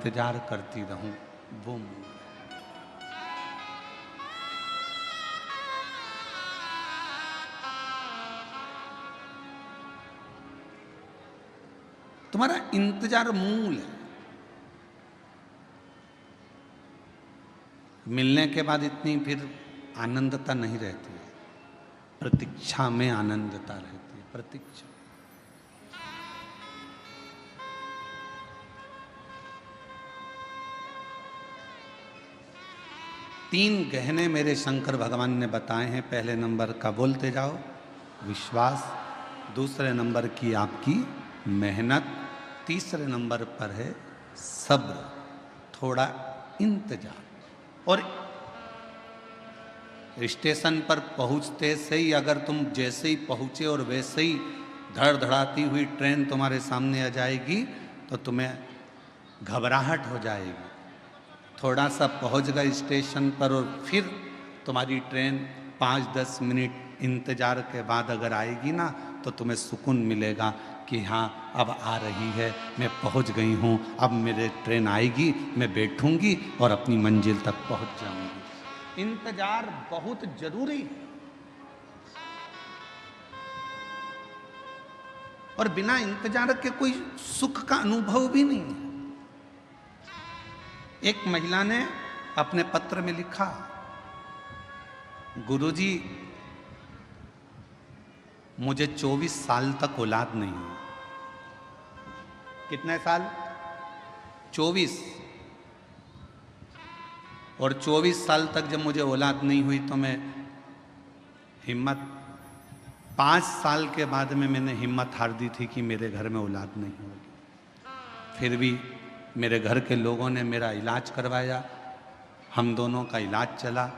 इंतजार करती रहूं, वो मूल है। तुम्हारा इंतजार मूल है। मिलने के बाद इतनी फिर आनंदता नहीं रहती है, प्रतीक्षा में आनंदता रहती है। प्रतीक्षा। तीन गहने मेरे शंकर भगवान ने बताए हैं। पहले नंबर का बोलते जाओ, विश्वास। दूसरे नंबर की आपकी मेहनत। तीसरे नंबर पर है सब्र, थोड़ा इंतजार। और स्टेशन पर पहुंचते से ही अगर तुम जैसे ही पहुंचे और वैसे ही धड़धड़ाती हुई ट्रेन तुम्हारे सामने आ जाएगी तो तुम्हें घबराहट हो जाएगी। थोड़ा सा पहुंच गए स्टेशन पर और फिर तुम्हारी ट्रेन 5-10 मिनट इंतजार के बाद अगर आएगी ना तो तुम्हें सुकून मिलेगा कि हाँ अब आ रही है, मैं पहुंच गई हूँ, अब मेरे ट्रेन आएगी, मैं बैठूंगी और अपनी मंजिल तक पहुंच जाऊंगी। इंतजार बहुत जरूरी है और बिना इंतजार के कोई सुख का अनुभव भी नहीं है। एक महिला ने अपने पत्र में लिखा, गुरुजी मुझे 24 साल तक औलाद नहीं हुई। कितने साल? 24। और 24 साल तक जब मुझे औलाद नहीं हुई तो मैं 5 साल के बाद में मैंने हिम्मत हार दी थी कि मेरे घर में औलाद नहीं होगी। फिर भी मेरे घर के लोगों ने मेरा इलाज करवाया, हम दोनों का इलाज चला।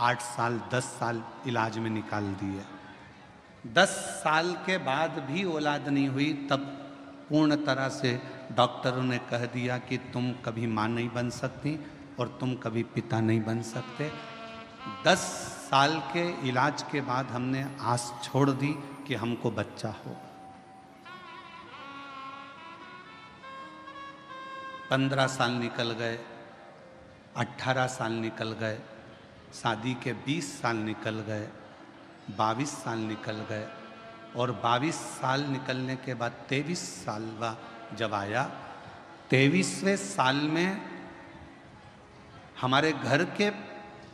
8 साल 10 साल इलाज में निकाल दिए। 10 साल के बाद भी औलाद नहीं हुई, तब पूर्ण तरह से डॉक्टरों ने कह दिया कि तुम कभी माँ नहीं बन सकती और तुम कभी पिता नहीं बन सकते। 10 साल के इलाज के बाद हमने आस छोड़ दी कि हमको बच्चा हो। 15 साल निकल गए, 18 साल निकल गए, शादी के 20 साल निकल गए, 22 साल निकल गए और 22 साल निकलने के बाद 23 साल जब आया, 23वें साल में हमारे घर के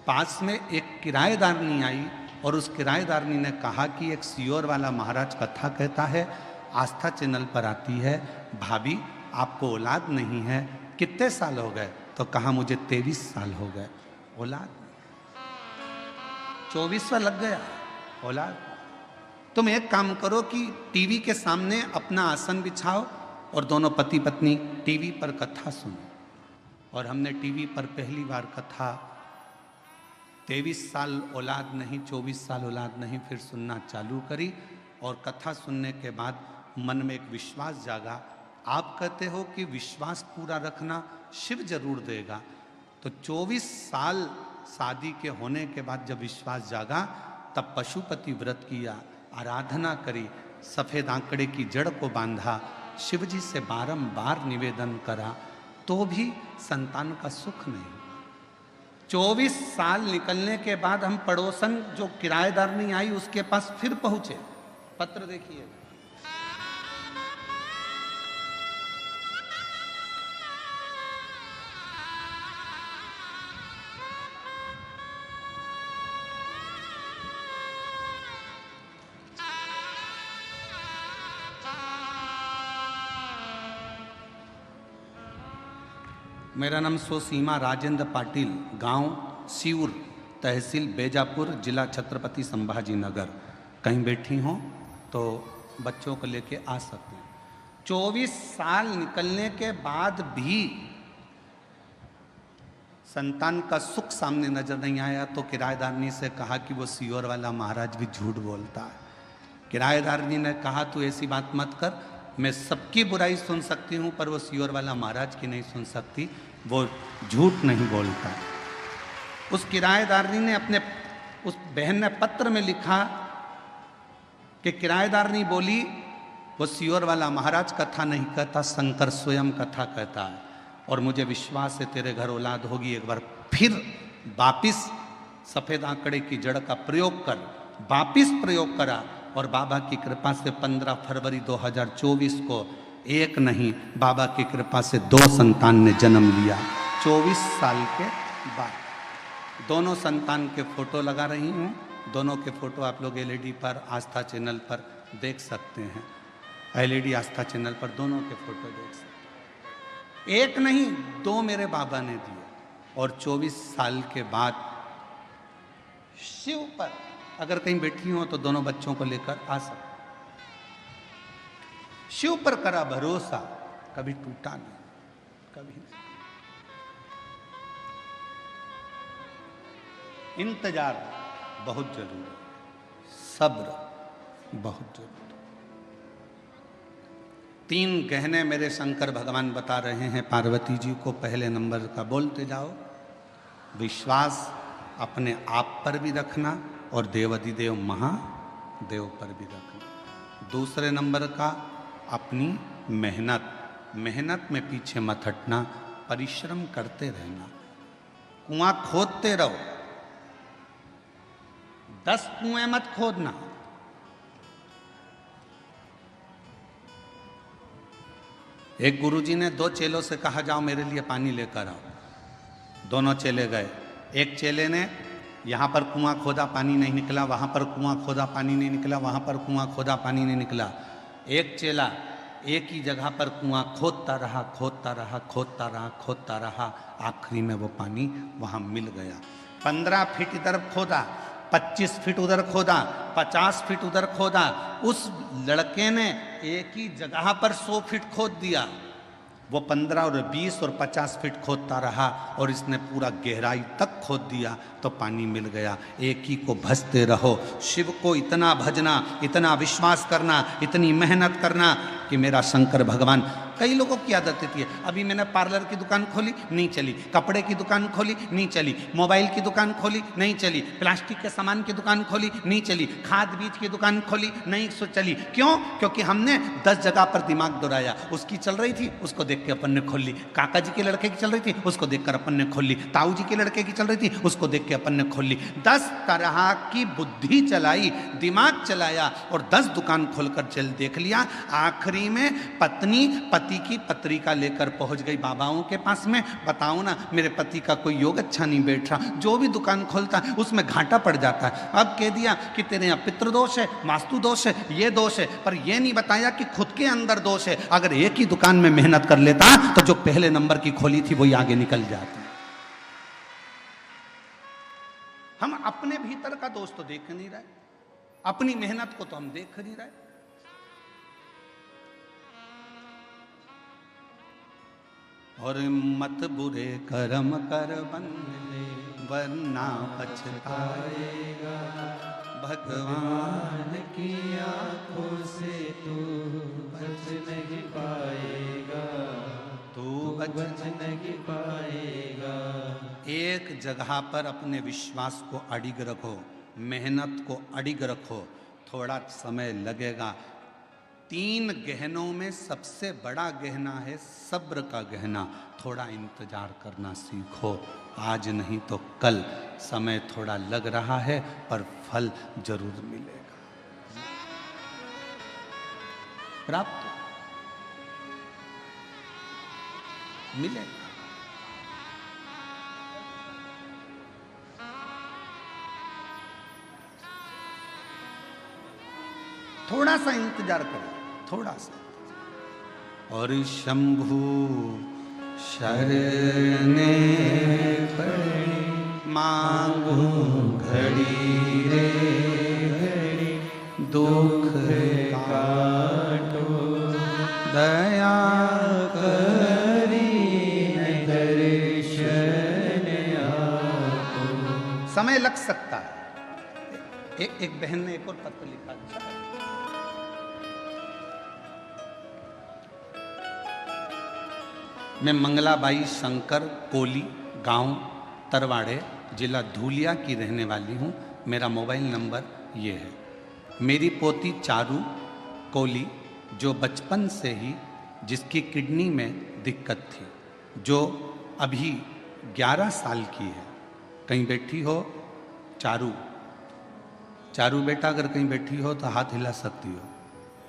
पास में एक किराएदारनी आई और उस किराएदारनी ने कहा कि एक सियोर वाला महाराज कथा कहता है, आस्था चैनल पर आती है, भाभी आपको औलाद नहीं है, कितने साल हो गए? तो कहा मुझे 23 साल हो गए, औलाद 24वां लग गया, औलाद। तुम एक काम करो कि टीवी के सामने अपना आसन बिछाओ और दोनों पति पत्नी टीवी पर कथा सुनो। और हमने टीवी पर पहली बार कथा 23 साल औलाद नहीं, 24 साल औलाद नहीं, फिर सुनना चालू करी। और कथा सुनने के बाद मन में एक विश्वास जागा। आप कहते हो कि विश्वास पूरा रखना शिव जरूर देगा, तो 24 साल शादी के होने के बाद जब विश्वास जागा तब पशुपति व्रत किया, आराधना करी, सफ़ेद आंकड़े की जड़ को बांधा, शिव जी से बारंबार निवेदन करा, तो भी संतान का सुख नहीं। 24 साल निकलने के बाद हम पड़ोसन जो किराएदारनी आई उसके पास फिर पहुंचे। पत्र देखिए, मेरा नाम सोसीमा राजेंद्र पाटिल, गांव सिऊर, तहसील बेजापुर, जिला छत्रपति संभाजी नगर। कहीं बैठी हों तो बच्चों को लेके आ सकते हैं। 24 साल निकलने के बाद भी संतान का सुख सामने नजर नहीं आया तो किराएदारनी से कहा कि वो सियोर वाला महाराज भी झूठ बोलता है। किराएदारनी ने कहा तू ऐसी बात मत कर, मैं सबकी बुराई सुन सकती हूँ पर वो सियोर वाला महाराज की नहीं सुन सकती, वो झूठ नहीं बोलता। उस किराएदारनी ने अपने उस बहन ने पत्र में लिखा कि किराएदारनी बोली वो सियोर वाला महाराज कथा नहीं कहता, शंकर स्वयं कथा कहता है। और मुझे विश्वास है तेरे घर औलाद होगी। एक बार फिर वापिस सफेद आंकड़े की जड़ का प्रयोग कर, वापिस प्रयोग करा और बाबा की कृपा से 15 फरवरी 2024 को एक नहीं, बाबा की कृपा से 2 संतान ने जन्म लिया 24 साल के बाद। दोनों संतान के फोटो लगा रही हूँ। दोनों के फोटो आप लोग एलईडी पर आस्था चैनल पर देख सकते हैं। एलईडी आस्था चैनल पर दोनों के फोटो देख सकते हैं। एक नहीं, 2 मेरे बाबा ने दिए। और 24 साल के बाद शिव पर अगर कहीं बैठी हो तो दोनों बच्चों को लेकर आ सकते। शिव पर करा भरोसा, कभी टूटा नहीं, कभी नहीं। इंतजार बहुत जरूरी, सब्र बहुत जरूरी। 3 गहने मेरे शंकर भगवान बता रहे हैं पार्वती जी को। पहले नंबर का बोलते जाओ, विश्वास अपने आप पर भी रखना और देवाधिदेव महादेव पर भी रखना। दूसरे नंबर का अपनी मेहनत, मेहनत में पीछे मत हटना, परिश्रम करते रहना। कुआं खोदते रहो, 10 कुएं मत खोदना। एक गुरुजी ने 2 चेलों से कहा जाओ मेरे लिए पानी लेकर आओ। दोनों चेले गए। एक चेले ने यहाँ पर कुआं खोदा, पानी नहीं निकला, वहाँ पर कुआं खोदा, पानी नहीं निकला, वहाँ पर कुआं खोदा, पानी नहीं निकला। एक चेला एक ही जगह पर कुआं खोदता रहा, खोदता रहा, खोदता रहा, खोदता रहा, आखिरी में वो पानी वहाँ मिल गया। 15 फीट इधर खोदा, 25 फीट उधर खोदा, 50 फीट उधर खोदा। उस लड़के ने एक ही जगह पर 100 फीट खोद दिया। वो 15 और 20 और 50 फीट खोदता रहा और इसने पूरा गहराई तक खोद दिया तो पानी मिल गया। एक ही को भजते रहो, शिव को इतना भजना, इतना विश्वास करना, इतनी मेहनत करना कि मेरा शंकर भगवान। कई लोगों की आदत होती है, अभी मैंने पार्लर की दुकान खोली नहीं चली, कपड़े की दुकान खोली नहीं चली, मोबाइल की दुकान खोली नहीं चली, प्लास्टिक के सामान की दुकान खोली नहीं चली, खाद बीज की दुकान खोली नहीं चली। क्यों? क्योंकि हमने 10 जगह पर दिमाग दौड़ाया। उसकी चल रही थी, उसको देख के अपन ने खोल ली। काका जी के लड़के की चल रही थी, उसको देखकर अपन ने खोल ली। ताऊ जी के लड़के की चल रही थी, उसको देख के अपन ने खोल ली। 10 तरह की बुद्धि चलाई, दिमाग चलाया और 10 दुकान खोलकर चल देख लिया। आखिरी में पत्नी पति की पत्रिका लेकर पहुंच गई बाबाओं के पास में। बताओ ना, मेरे पति का कोई योग अच्छा नहीं बैठ रहा, जो भी दुकान खोलता है उसमें घाटा पड़ जाता है। अब कह दिया कि तेरे यहाँ पितृदोष है, वास्तु दोष है, ये दोष है, पर ये नहीं बताया कि खुद के अंदर दोष है। अगर एक ही दुकान में मेहनत कर लेता तो जो पहले नंबर की खोली थी वही आगे निकल जाती। हम अपने भीतर का दोष तो देख नहीं रहे, अपनी मेहनत को तो हम देख नहीं रहे। और मत बुरे कर्म कर बंदे वरना पछताएगा, भगवान की आंखों से तू बच नहीं पाएगा, तू बच नहीं पाएगा। एक जगह पर अपने विश्वास को अडिग रखो, मेहनत को अडिग रखो, थोड़ा समय लगेगा। 3 गहनों में सबसे बड़ा गहना है सब्र का गहना। थोड़ा इंतजार करना सीखो, आज नहीं तो कल। समय थोड़ा लग रहा है पर फल जरूर मिलेगा, प्राप्त मिलेगा। थोड़ा सा इंतजार करो, थोड़ा सा। और शंभु शरणे पड़े मांगो घड़ी रे घड़ी, दुख काटो दया करी दर्शन आपको। समय लग सकता है। एक बहन ने एक और पत्र लिखा था, मैं मंगलाबाई शंकर कोली, गांव तरवाड़े, जिला धूलिया की रहने वाली हूँ। मेरा मोबाइल नंबर ये है। मेरी पोती चारू कोली, जो बचपन से ही जिसकी किडनी में दिक्कत थी, जो अभी 11 साल की है। कहीं बैठी हो चारू, चारू बेटा अगर कहीं बैठी हो तो हाथ हिला सकती हो,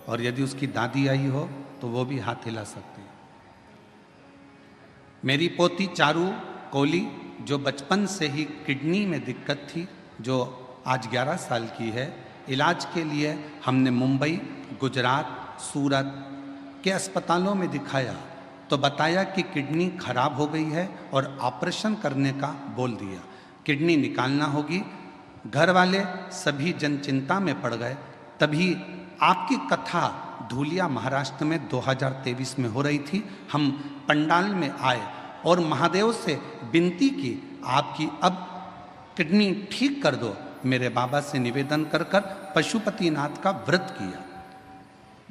और यदि उसकी दादी आई हो तो वो भी हाथ हिला सकती है। मेरी पोती चारू कोली, जो बचपन से ही किडनी में दिक्कत थी, जो आज 11 साल की है, इलाज के लिए हमने मुंबई, गुजरात, सूरत के अस्पतालों में दिखाया तो बताया कि किडनी खराब हो गई है और ऑपरेशन करने का बोल दिया, किडनी निकालना होगी। घर वाले सभी जन चिंता में पड़ गए। तभी आपकी कथा धूलिया महाराष्ट्र में 2023 में हो रही थी। हम पंडाल में आए और महादेव से विनती की, आपकी अब किडनी ठीक कर दो। मेरे बाबा से निवेदन कर कर पशुपतिनाथ का व्रत किया।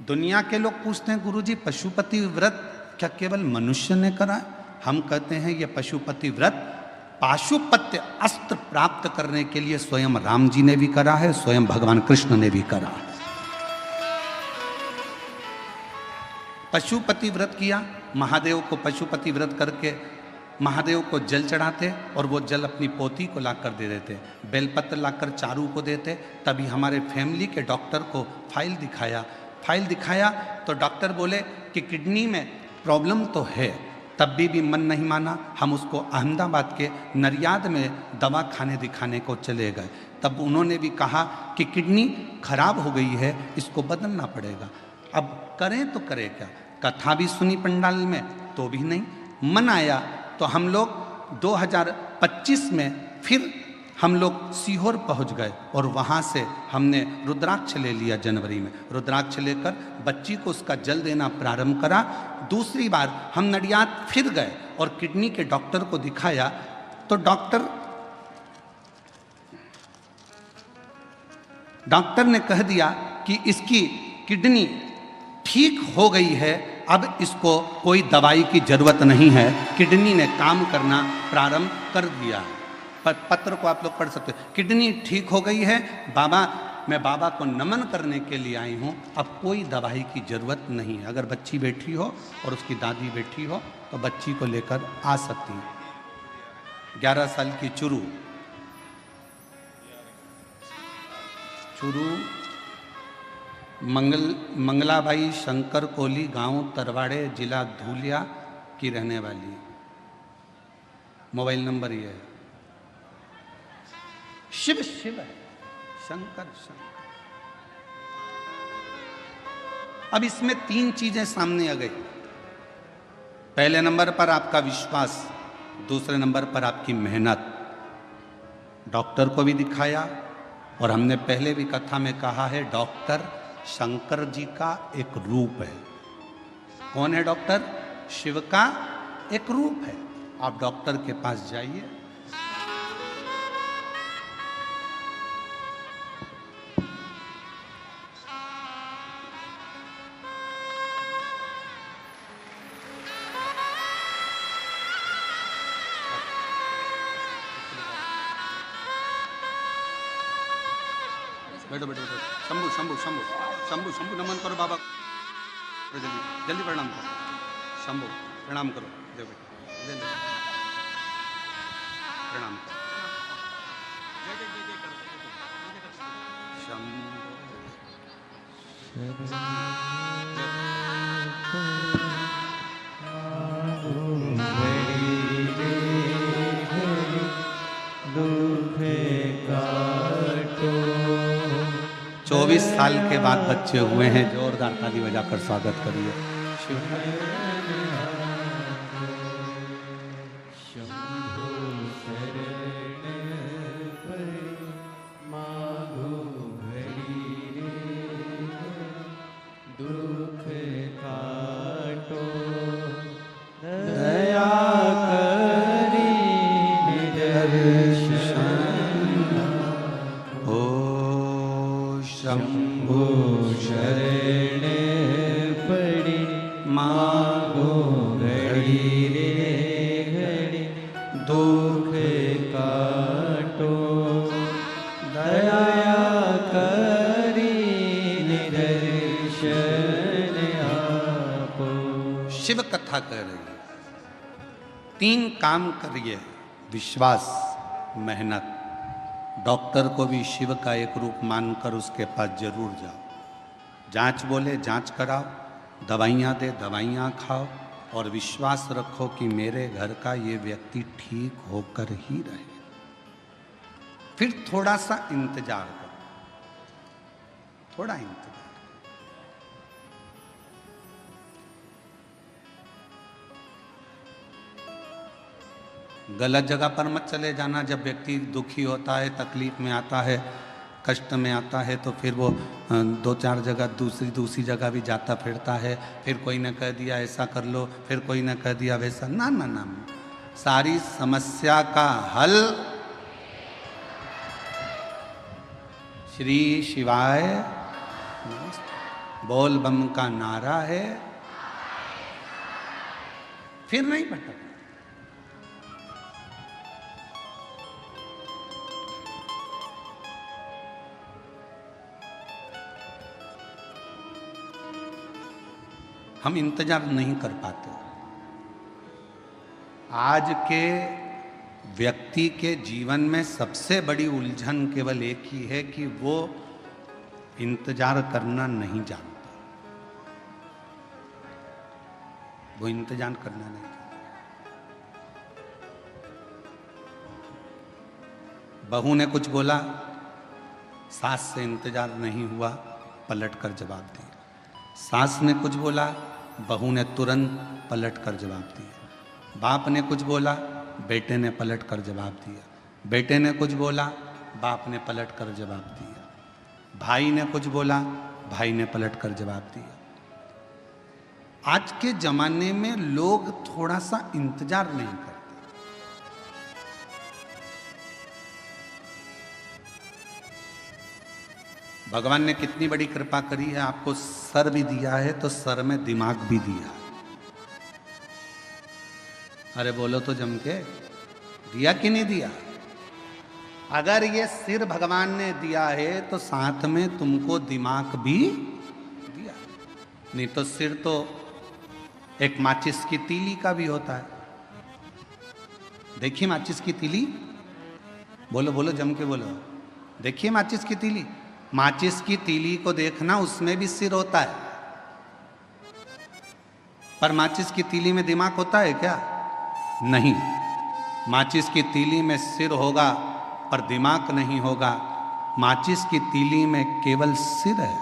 दुनिया के लोग पूछते हैं, गुरुजी पशुपति व्रत क्या केवल मनुष्य ने करा है? हम कहते हैं ये पशुपति व्रत पाशुपत्य अस्त्र प्राप्त करने के लिए स्वयं राम जी ने भी करा है, स्वयं भगवान कृष्ण ने भी करा है। पशुपति व्रत किया, महादेव को पशुपति व्रत करके महादेव को जल चढ़ाते और वो जल अपनी पोती को लाकर दे देते, बेलपत्र लाकर चारू को देते। तभी हमारे फैमिली के डॉक्टर को फाइल दिखाया तो डॉक्टर बोले कि किडनी में प्रॉब्लम तो है। तब भी मन नहीं माना। हम उसको अहमदाबाद के नरियाद में दवा खाने दिखाने को चले गए। तब उन्होंने भी कहा कि किडनी खराब हो गई है, इसको बदलना पड़ेगा। अब करें तो करें क्या? कथा भी सुनी पंडाल में तो भी नहीं मन आया। तो हम लोग 2025 में फिर हम लोग सीहोर पहुंच गए और वहाँ से हमने रुद्राक्ष ले लिया। जनवरी में रुद्राक्ष लेकर बच्ची को उसका जल देना प्रारंभ करा। दूसरी बार हम नडियाद फिर गए और किडनी के डॉक्टर को दिखाया तो डॉक्टर ने कह दिया कि इसकी किडनी ठीक हो गई है, अब इसको कोई दवाई की जरूरत नहीं है, किडनी ने काम करना प्रारंभ कर दिया है। पत्र को आप लोग पढ़ सकते हो। किडनी ठीक हो गई है बाबा, मैं बाबा को नमन करने के लिए आई हूँ, अब कोई दवाई की जरूरत नहीं है। अगर बच्ची बैठी हो और उसकी दादी बैठी हो तो बच्ची को लेकर आ सकती है। 11 साल की चुरू मंगलाबाई शंकर कोली, गांव तरवाड़े, जिला धूलिया की रहने वाली। मोबाइल नंबर ये है। शिव शिव है, शंकर शंकर। अब इसमें 3 चीजें सामने आ गई। पहले नंबर पर आपका विश्वास, दूसरे नंबर पर आपकी मेहनत। डॉक्टर को भी दिखाया और हमने पहले भी कथा में कहा है, डॉक्टर शंकर जी का एक रूप है। कौन है डॉक्टर? शिव का एक रूप है। आप डॉक्टर के पास जाइए, बैठो बैठो बैठो। शंभु शंभु शंभु शंभु शंभु नमन करो बाबा, जल्दी जल्दी प्रणाम करो। शंभु प्रणाम करो, दे बेटा जल्दी प्रणाम करो। शंभु 24 साल के बाद बच्चे हुए हैं, जोरदार ताली बजाकर स्वागत करिए। शिव कथा कह रही है। 3 काम करिए, विश्वास, मेहनत। डॉक्टर को भी शिव का एक रूप मानकर उसके पास जरूर जाओ। जांच बोले जांच कराओ, दवाइयाँ दे दवाइयाँ खाओ, और विश्वास रखो कि मेरे घर का ये व्यक्ति ठीक होकर ही रहे। फिर थोड़ा सा इंतजार करो, थोड़ा इंतजार। गलत जगह पर मत चले जाना। जब व्यक्ति दुखी होता है, तकलीफ में आता है, कष्ट में आता है, तो फिर वो 2-4 जगह दूसरी जगह भी जाता फिरता है। फिर कोई ने कह दिया ऐसा कर लो, फिर कोई ने कह दिया वैसा। ना ना ना, सारी समस्या का हल श्री शिवाय बोल बम का नारा है। फिर नहीं भटक। हम इंतजार नहीं कर पाते। आज के व्यक्ति के जीवन में सबसे बड़ी उलझन केवल एक ही है कि वो इंतजार करना नहीं जानता। वो इंतजार करना नहीं जानता। बहू ने कुछ बोला, सास से इंतजार नहीं हुआ, पलट कर जवाब दिया। सास ने कुछ बोला, बहू ने तुरंत पलट कर जवाब दिया। बाप ने कुछ बोला, बेटे ने पलट कर जवाब दिया। बेटे ने कुछ बोला, बाप ने पलट कर जवाब दिया। भाई ने कुछ बोला, भाई ने पलट कर जवाब दिया। आज के जमाने में लोग थोड़ा सा इंतजार नहीं करते। भगवान ने कितनी बड़ी कृपा करी है, आपको सर भी दिया है तो सर में दिमाग भी दिया। अरे बोलो तो जम के, दिया कि नहीं दिया? अगर ये सिर भगवान ने दिया है तो साथ में तुमको दिमाग भी दिया। नहीं तो सिर तो एक माचिस की तीली का भी होता है। देखिए माचिस की तीली, बोलो बोलो जम के बोलो। देखिए माचिस की तीली, माचिस की तीली को देखना, उसमें भी सिर होता है। पर माचिस की तीली में दिमाग होता है क्या? नहीं। माचिस की तीली में सिर होगा पर दिमाग नहीं होगा। माचिस की तीली में केवल सिर है,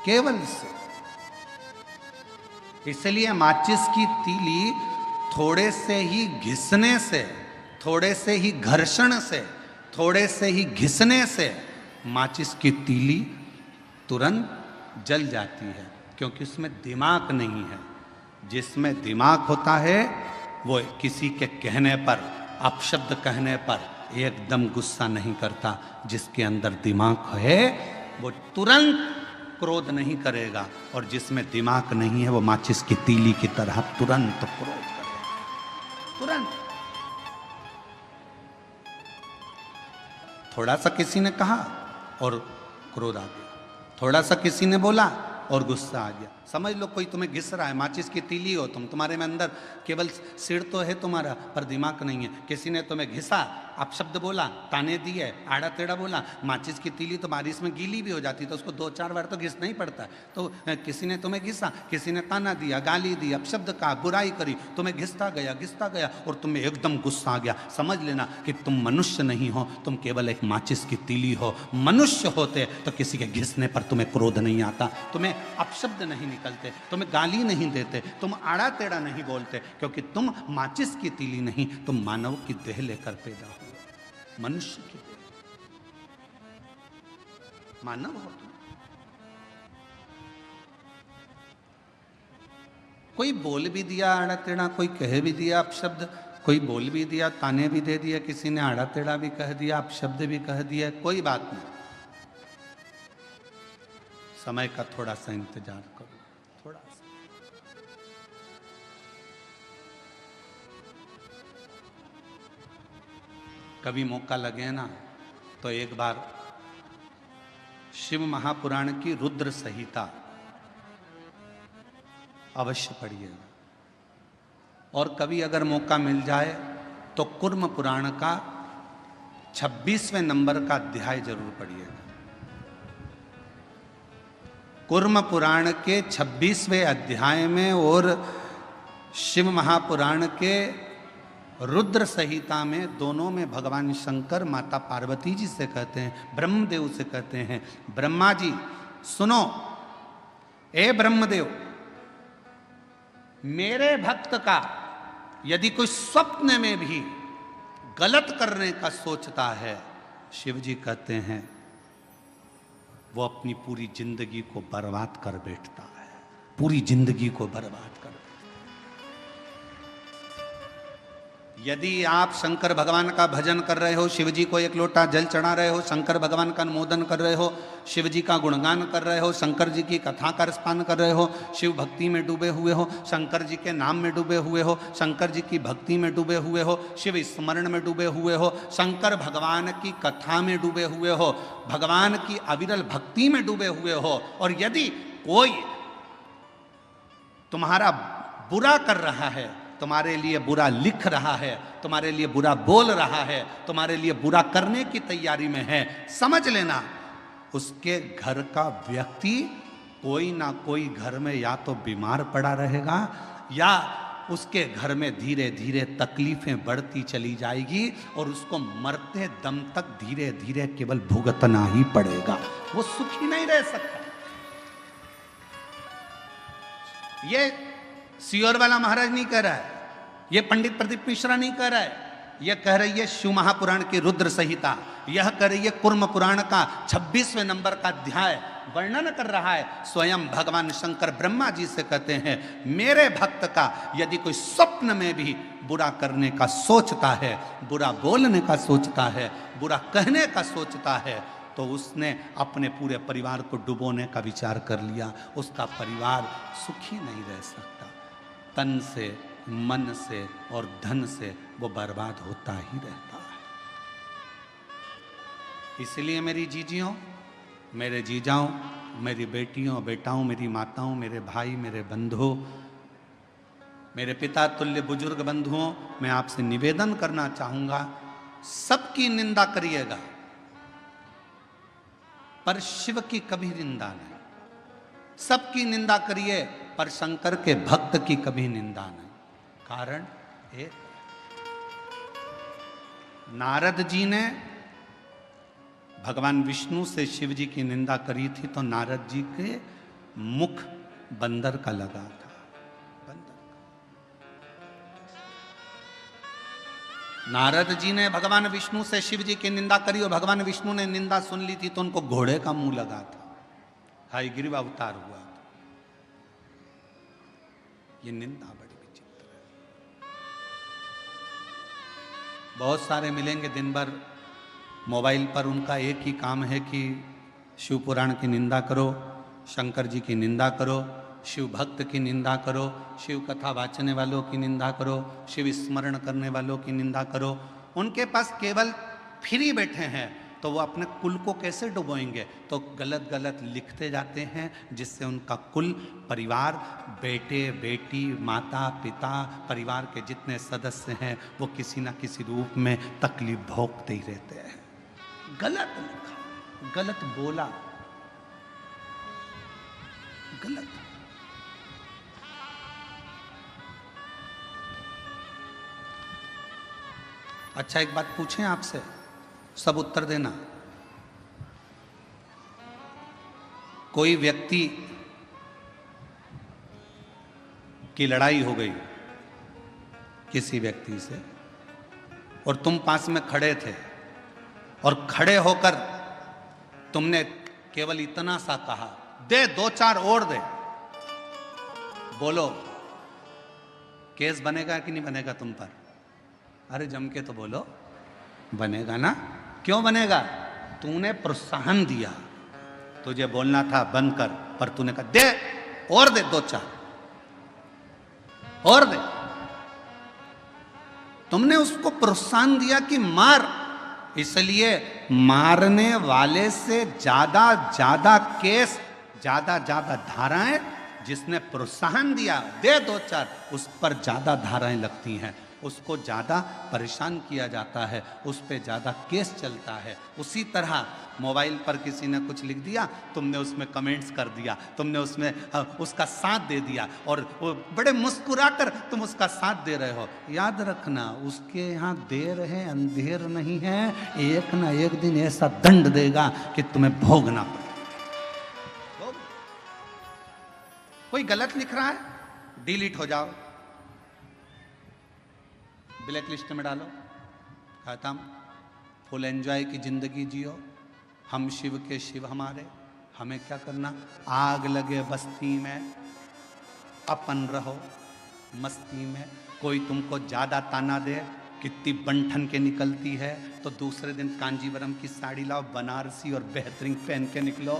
केवल सिर। इसलिए माचिस की तीली थोड़े से ही घिसने से, थोड़े से ही घर्षण से, थोड़े से ही घिसने से माचिस की तीली तुरंत जल जाती है, क्योंकि उसमें दिमाग नहीं है। जिसमें दिमाग होता है वो किसी के कहने पर, अपशब्द कहने पर एकदम गुस्सा नहीं करता। जिसके अंदर दिमाग है वो तुरंत क्रोध नहीं करेगा, और जिसमें दिमाग नहीं है वो माचिस की तीली की तरह तुरंत क्रोध करेगा, तुरंत। थोड़ा सा किसी ने कहा और क्रोध आ गया, थोड़ा सा किसी ने बोला और गुस्सा आ गया। समझ लो कोई तुम्हें घिस रहा है, माचिस की तीली हो तुम, तुम्हारे में अंदर केवल सिर तो है तुम्हारा पर दिमाग नहीं है। किसी ने तुम्हें घिसा, अपशब्द बोला, ताने दिए, आड़ा टेढ़ा बोला। माचिस की तीली तो बारिश में गीली भी हो जाती, तो उसको 2-4 बार तो घिसना ही पड़ता है। तो किसी ने तुम्हें घिसा, किसी ने ताना दिया, गाली दी, अपशब्द कहा, बुराई करी, तुम्हें घिसता गया और तुम्हें एकदम गुस्सा आ गया। समझ लेना कि तुम मनुष्य नहीं हो, तुम केवल एक माचिस की तीली हो। मनुष्य होते तो किसी के घिसने पर तुम्हें क्रोध नहीं आता, तुम्हें अपशब्द नहीं निकलते, तुम्हें गाली नहीं देते, तुम आड़ा टेढ़ा नहीं बोलते, क्योंकि तुम माचिस की तीली नहीं, तुम मानव की देह लेकर पैदा हुए, मनुष्य की देह, मानव हो तुम। कोई बोल भी दिया आड़ा टेढ़ा, कोई कह भी दिया अपशब्द, कोई बोल भी दिया, ताने भी दे दिया, किसी ने आड़ा टेढ़ा भी कह दिया, अपशब्द भी कह दिया, कोई बात नहीं। समय का थोड़ा सा इंतजार करो, थोड़ा सा। कभी मौका लगे ना तो एक बार शिव महापुराण की रुद्र संहिता अवश्य पढ़िएगा। और कभी अगर मौका मिल जाए तो कुर्म पुराण का 26वें नंबर का अध्याय जरूर पढ़िएगा। कुर्म पुराण के 26वें अध्याय में और शिव महापुराण के रुद्र संहिता में, दोनों में भगवान शंकर माता पार्वती जी से कहते हैं, ब्रह्मदेव से कहते हैं, ब्रह्मा जी सुनो, ए ब्रह्मदेव, मेरे भक्त का यदि कोई स्वप्न में भी गलत करने का सोचता है, शिव जी कहते हैं वो अपनी पूरी जिंदगी को बर्बाद कर बैठता है, पूरी जिंदगी को बर्बाद कर। यदि आप शंकर भगवान का भजन कर रहे हो, शिव जी को एक लोटा जल चढ़ा रहे हो, शंकर भगवान का अनुमोदन कर रहे हो, शिव जी का गुणगान कर रहे हो, शंकर जी की कथा का रसपान कर रहे हो, शिव भक्ति में डूबे हुए हो, शंकर जी के नाम में डूबे हुए हो, शंकर जी की भक्ति में डूबे हुए हो, शिव स्मरण में डूबे हुए हो, शंकर भगवान की कथा में डूबे हुए हो, भगवान की अविरल भक्ति में डूबे हुए हो, और यदि कोई तुम्हारा बुरा कर रहा है, तुम्हारे लिए बुरा लिख रहा है, तुम्हारे लिए बुरा बोल रहा है, तुम्हारे लिए बुरा करने की तैयारी में है, समझ लेना उसके घर का व्यक्ति कोई ना कोई घर में या तो बीमार पड़ा रहेगा या उसके घर में धीरे धीरे तकलीफें बढ़ती चली जाएगी और उसको मरते दम तक धीरे धीरे केवल भुगतना ही पड़ेगा, वो सुखी नहीं रह सकता। ये सियोर वाला महाराज नहीं कह रहा है, ये पंडित प्रदीप मिश्रा नहीं कह रहा है, यह कह रही है शिव महापुराण की रुद्र संहिता, यह कह रही है कुर्म पुराण का 26वें नंबर का अध्याय वर्णन कर रहा है। स्वयं भगवान शंकर ब्रह्मा जी से कहते हैं, मेरे भक्त का यदि कोई स्वप्न में भी बुरा करने का सोचता है, बुरा बोलने का सोचता है, बुरा कहने का सोचता है, तो उसने अपने पूरे परिवार को डुबोने का विचार कर लिया, उसका परिवार सुखी नहीं रह सकता। तन से, मन से और धन से वो बर्बाद होता ही रहता है। इसलिए मेरी जीजियों, मेरे जीजाओं, मेरी बेटियों बेटाओं, मेरी माताओं, मेरे भाई, मेरे बंधुओं, मेरे पिता तुल्य बुजुर्ग बंधुओं, मैं आपसे निवेदन करना चाहूंगा, सबकी निंदा करिएगा पर शिव की कभी निंदा नहीं। सबकी निंदा करिए पर शंकर के भक्त की कभी निंदा नहीं। कारण एक, नारद जी ने भगवान विष्णु से शिव जी की निंदा करी थी तो नारद जी के मुख बंदर का लगा था, बंदर का। नारद जी ने भगवान विष्णु से शिव जी की निंदा करी और भगवान विष्णु ने निंदा सुन ली थी तो उनको घोड़े का मुंह लगा था, हयग्रीव अवतार हुआ था। ये निंदा बड़ी विचित्र है। बहुत सारे मिलेंगे दिन भर मोबाइल पर, उनका एक ही काम है कि शिव पुराण की निंदा करो, शंकर जी की निंदा करो, शिव भक्त की निंदा करो, शिव कथा वाचने वालों की निंदा करो, शिव स्मरण करने वालों की निंदा करो। उनके पास केवल फ्री बैठे हैं तो वो अपने कुल को कैसे डुबोएंगे, तो गलत गलत लिखते जाते हैं, जिससे उनका कुल, परिवार, बेटे बेटी, माता पिता, परिवार के जितने सदस्य हैं वो किसी न किसी रूप में तकलीफ भोगते ही रहते हैं। गलत लिखा, गलत बोला, गलत। अच्छा एक बात पूछें आपसे, सब उत्तर देना। कोई व्यक्ति की लड़ाई हो गई किसी व्यक्ति से और तुम पास में खड़े थे और खड़े होकर तुमने केवल इतना सा कहा, दे दो चार और दे, बोलो केस बनेगा कि नहीं बनेगा तुम पर? अरे जम के तो बोलो, बनेगा ना। क्यों बनेगा? तूने प्रोत्साहन दिया, तुझे बोलना था बंद कर, पर तूने कहा दे और दे, दो चार और दे। तुमने उसको प्रोत्साहन दिया कि मार, इसलिए मारने वाले से ज्यादा ज्यादा केस, ज्यादा ज्यादा धाराएं जिसने प्रोत्साहन दिया, दे दो चार, उस पर ज्यादा धाराएं लगती हैं, उसको ज्यादा परेशान किया जाता है, उस पर ज्यादा केस चलता है। उसी तरह मोबाइल पर किसी ने कुछ लिख दिया, तुमने उसमें कमेंट्स कर दिया, तुमने उसमें उसका साथ दे दिया, और वो बड़े मुस्कुराकर तुम उसका साथ दे रहे हो। याद रखना, उसके यहाँ देर है अंधेर नहीं है, एक ना एक दिन ऐसा दंड देगा कि तुम्हें भोगना पड़े। कोई गलत लिख रहा है, डिलीट हो जाओ, ब्लैक लिस्ट में डालो, खत्म। फुल एंजॉय की जिंदगी जियो, हम शिव के शिव हमारे, हमें क्या करना। आग लगे बस्ती में अपन रहो मस्ती में। कोई तुमको ज्यादा ताना दे, कितनी बंठन के निकलती है, तो दूसरे दिन कांजीवरम की साड़ी लाओ बनारसी और बेहतरीन पहन के निकलो।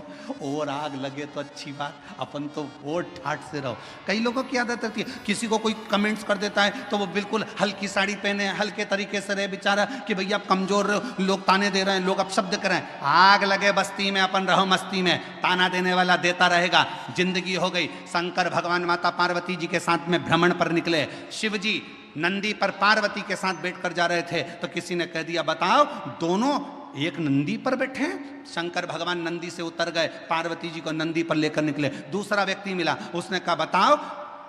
और आग लगे तो अच्छी बात, अपन तो और ठाठ से रहो। कई लोगों की आदत होती है, किसी को कोई कमेंट्स कर देता है तो वो बिल्कुल हल्की साड़ी पहने, हल्के तरीके से रहे बेचारा, कि भैया आप कमजोर रहे, लोग ताने दे रहे हैं, लोग अपशब्द करें। आग लगे बस्ती में अपन रहो मस्ती में, ताना देने वाला देता रहेगा। जिंदगी हो गई। शंकर भगवान माता पार्वती जी के साथ में भ्रमण पर निकले, शिव जी नंदी पर पार्वती के साथ बैठकर जा रहे थे, तो किसी ने कह दिया बताओ दोनों एक नंदी पर बैठे हैं। शंकर भगवान नंदी से उतर गए, पार्वती जी को नंदी पर लेकर निकले। दूसरा व्यक्ति मिला, उसने कहा बताओ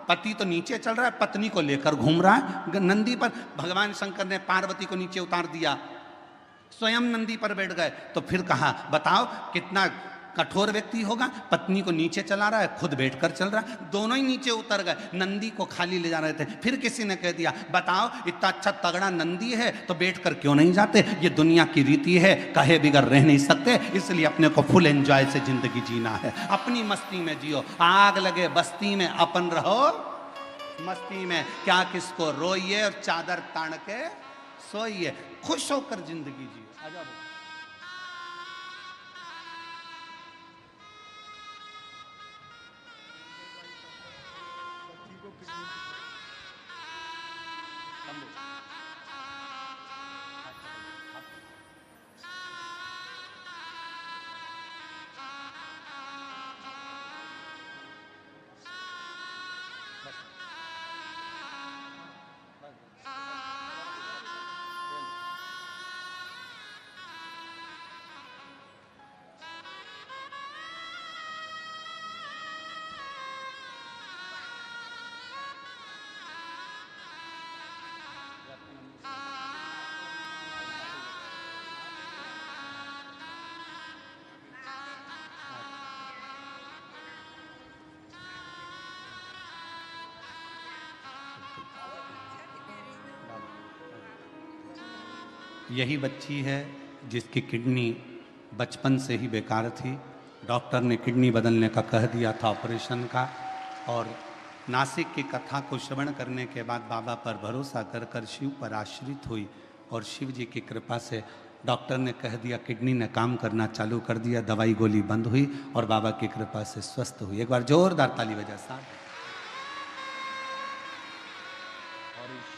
पति तो नीचे चल रहा है, पत्नी को लेकर घूम रहा है नंदी पर। भगवान शंकर ने पार्वती को नीचे उतार दिया, स्वयं नंदी पर बैठ गए। तो फिर कहा बताओ कितना कठोर व्यक्ति होगा, पत्नी को नीचे चला रहा है, खुद बैठकर चल रहा है, दोनों ही नीचे उतर गए, नंदी को खाली ले जा रहे थे। फिर किसी ने कह दिया बताओ इतना अच्छा तगड़ा नंदी है तो बैठकर क्यों नहीं जाते, ये दुनिया की रीति है, कहे बिगर रह नहीं सकते, इसलिए अपने को फुल एंजॉय से जिंदगी जीना है, अपनी मस्ती में जियो। आग लगे बस्ती में अपन रहो मस्ती में, क्या किसको रोइए और चादर तान के सोइए, खुश होकर जिंदगी जियो। आजाओ यही बच्ची है जिसकी किडनी बचपन से ही बेकार थी। डॉक्टर ने किडनी बदलने का कह दिया था, ऑपरेशन का। और नासिक की कथा को श्रवण करने के बाद बाबा पर भरोसा कर कर शिव पर आश्रित हुई, और शिव जी की कृपा से डॉक्टर ने कह दिया किडनी ने काम करना चालू कर दिया, दवाई गोली बंद हुई और बाबा की कृपा से स्वस्थ हुई। एक बार जोरदार ताली बजा साहब।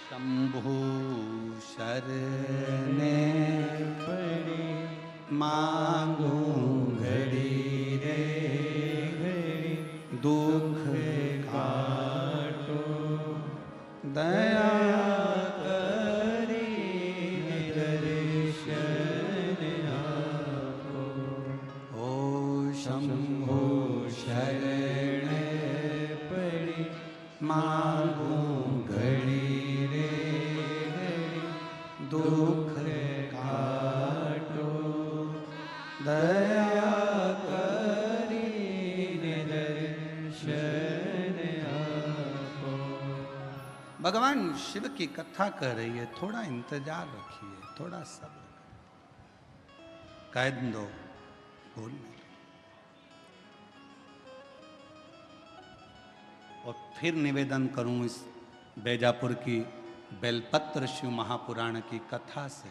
शंभु शरणे पड़े मांगू घड़ी रे घड़ी, दुख काटो दया करी दर्शन आपको। ओ शंभु शरणे पड़े मांगू घड़ी दुख काटो दया करी दर्शन आपको। भगवान शिव की कथा कर रही है, थोड़ा इंतजार रखिए, थोड़ा सब्र, कह दो बोलने। और फिर निवेदन करूं इस बैजापुर की बेलपत्र शिव महापुराण की कथा से,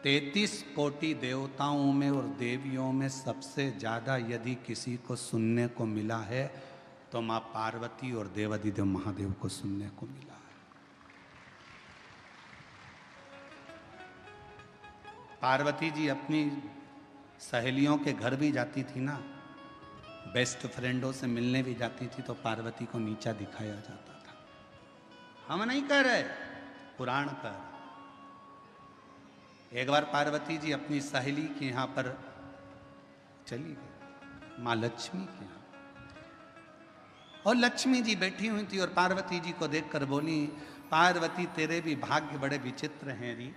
33 कोटि देवताओं में और देवियों में सबसे ज्यादा यदि किसी को सुनने को मिला है तो माँ पार्वती और देवादिदेव महादेव को सुनने को मिला है। पार्वती जी अपनी सहेलियों के घर भी जाती थी ना, बेस्ट फ्रेंडों से मिलने भी जाती थी तो पार्वती को नीचा दिखाया जाता था। हम नहीं कह रहे, पुराण कह रहे। एक बार पार्वती जी अपनी सहेली के यहाँ पर चली गई, माँ लक्ष्मी के यहाँ, और लक्ष्मी जी बैठी हुई थी और पार्वती जी को देखकर बोली, पार्वती तेरे भी भाग्य बड़े विचित्र हैं री।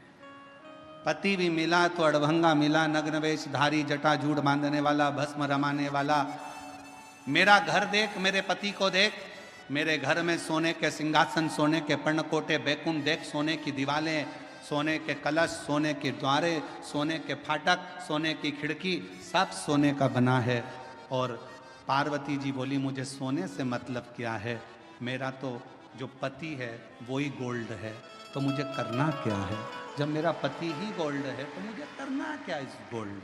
पति भी मिला तो अड़भंगा मिला, नग्न वेशधारी, जटाजूड़ बांधने वाला, भस्म रमाने वाला। मेरा घर देख, मेरे पति को देख, मेरे घर में सोने के सिंहासन, सोने के पर्णकोटे, बैकुंठ देख, सोने की दीवारें, सोने के कलश, सोने के द्वारे, सोने के फाटक, सोने की खिड़की, सब सोने का बना है। और पार्वती जी बोली, मुझे सोने से मतलब क्या है, मेरा तो जो पति है वो ही गोल्ड है, तो मुझे करना क्या है? जब मेरा पति ही गोल्ड है तो मुझे करना क्या इस गोल्ड?